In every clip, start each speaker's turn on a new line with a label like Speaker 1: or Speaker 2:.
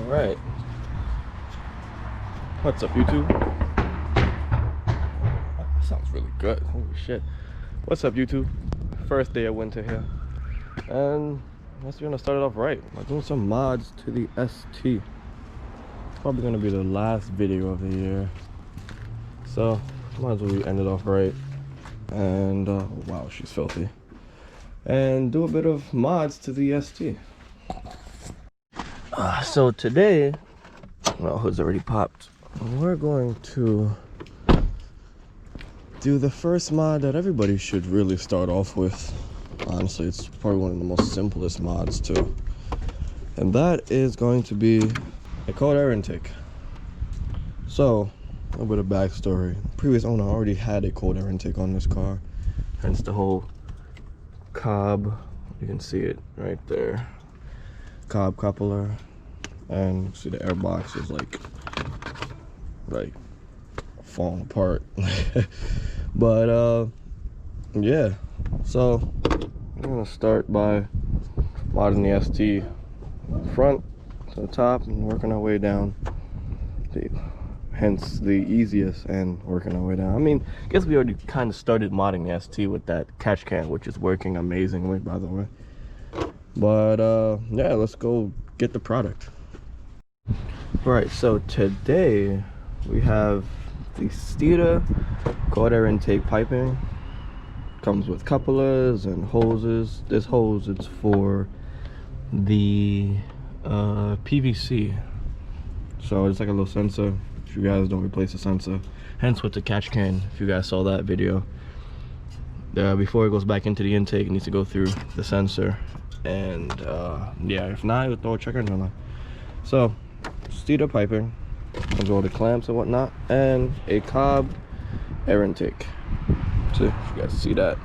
Speaker 1: Alright. What's up, YouTube? That sounds really good. Holy shit. What's up, YouTube? First day of winter here. And I guess we're gonna start it off right. I'm doing some mods to the ST. It's probably gonna be the last video of the year. So, might as well we end it off right. And, wow, she's filthy. And do a bit of mods to the ST. So today, well, hood's already popped. We're going to do the first mod that everybody should really start off with. Honestly, it's probably one of the most simplest mods too. And that is going to be a cold air intake. So, a little bit of backstory. The previous owner already had a cold air intake on this car. Hence the whole cobb. You can see it right there. Cobb coupler. And you see the air box is like falling apart. But yeah, so I'm gonna start by modding the ST front to the top and working our way down, hence the easiest and working our way down. I mean, I guess we already kind of started modding the ST with that catch can, which is working amazingly, by the way. But yeah, let's go get the product. Right, so today we have the Steada cold air intake piping. Comes with couplers and hoses. This hose is for the PVC, so it's like a little sensor. If you guys don't replace the sensor, hence with the catch can, if you guys saw that video, before it goes back into the intake, it needs to go through the sensor. And yeah, if not, you'll throw a check engine on. So Steada piping comes with all the clamps and whatnot, and a cobb air intake. So if you guys see that,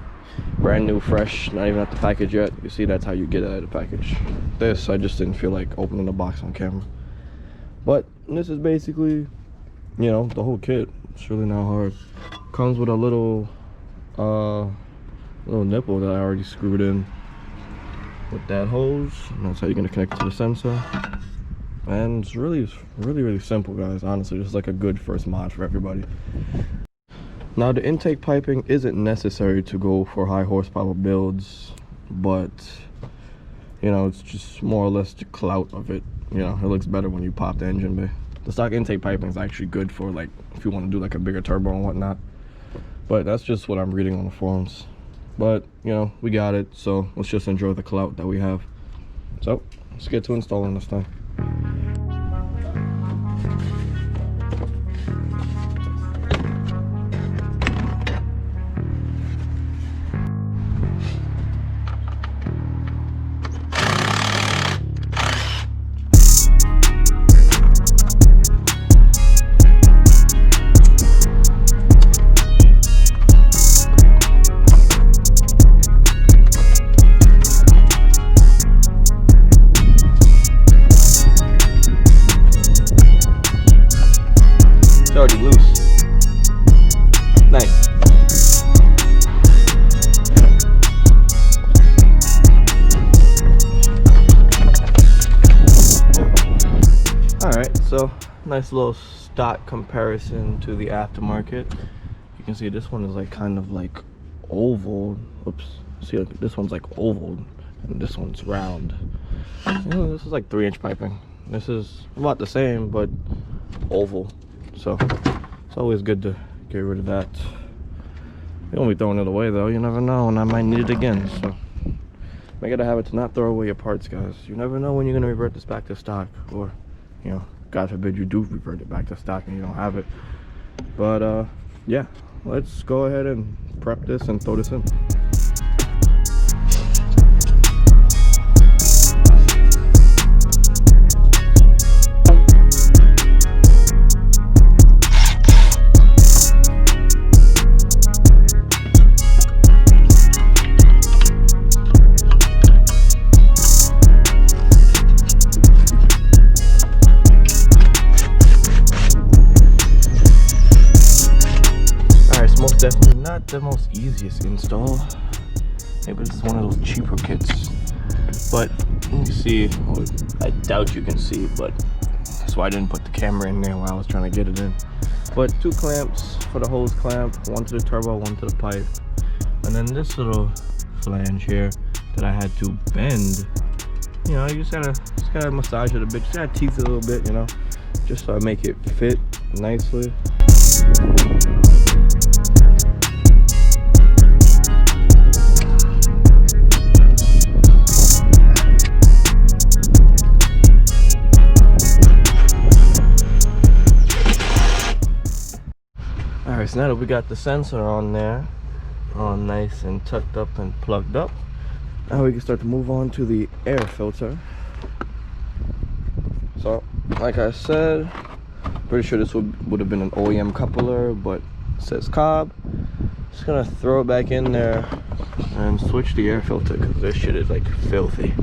Speaker 1: brand new, fresh, not even at the package yet. You see, that's how you get it out of the package. This, I just didn't feel like opening the box on camera. But this is basically, you know, the whole kit. It's really not hard. Comes with a little nipple that I already screwed in with that hose, and that's how you're gonna connect it to the sensor. And it's really simple, guys. Honestly, just like a good first mod for everybody. Now, the intake piping isn't necessary to go for high horsepower builds, but you know, it's just more or less the clout of it. You know, it looks better when you pop the engine bay. The stock intake piping is actually good for, like, if you want to do like a bigger turbo and whatnot, but that's just what I'm reading on the forums. But you know, we got it, so let's just enjoy the clout that we have. So let's get to installing this thing. Already loose. Nice. Alright, so nice little stock comparison to the aftermarket. You can see this one is like kind of like oval. Oops. See, like this one's like oval and this one's round. You know, this is like 3-inch piping. This is about the same but oval. So it's always good to get rid of that. You won't be throwing it away though. You never know, and I might need it again. So make it a habit to not throw away your parts, guys. You never know when you're gonna revert this back to stock, or you know, God forbid you do revert it back to stock and you don't have it. But yeah, let's go ahead and prep this and throw this in. Definitely not the most easiest install. Maybe this is one of those cheaper kits. But you can see, well, I doubt you can see, but That's why I didn't put the camera in there while I was trying to get it in. But 2 clamps for the hose clamp, 1 to the turbo, 1 to the pipe, and then this little flange here that I had to bend. You know, you just gotta massage it a bit, just gotta tease it a little bit, you know, just so I make it fit nicely. Alright, so now that we got the sensor on there, all nice and tucked up and plugged up, now we can start to move on to the air filter. So, like I said, pretty sure this would have been an OEM coupler, but it says cobb. Just gonna throw it back in there and switch the air filter because this shit is like filthy.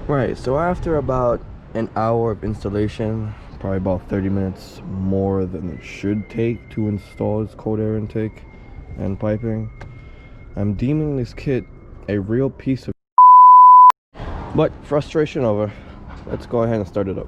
Speaker 1: Right, so after about an hour of installation, probably about 30 minutes more than it should take to install this cold air intake and piping, I'm deeming this kit a real piece of but frustration over. Let's go ahead and start it up.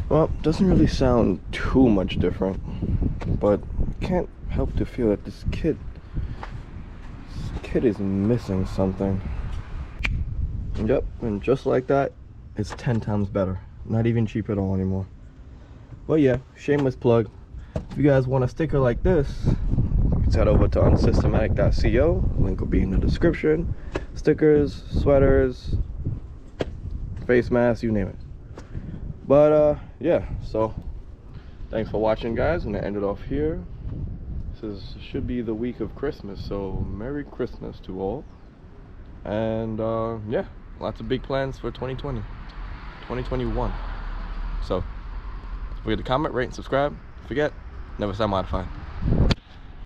Speaker 1: Well, doesn't really sound too much different, but can't help to feel that this kit is missing something. Yep, and just like that, it's 10 times better. Not even cheap at all anymore. But yeah, shameless plug. If you guys want a sticker like this, you can head over to unsystematic.co. Link will be in the description. Stickers, sweaters, face masks, you name it. But yeah, so thanks for watching, guys. I'm gonna end it off here. This should be the week of Christmas, so Merry Christmas to all. And yeah, lots of big plans for 2020, 2021. So don't forget to comment, rate, and subscribe. Forget, never stop modifying.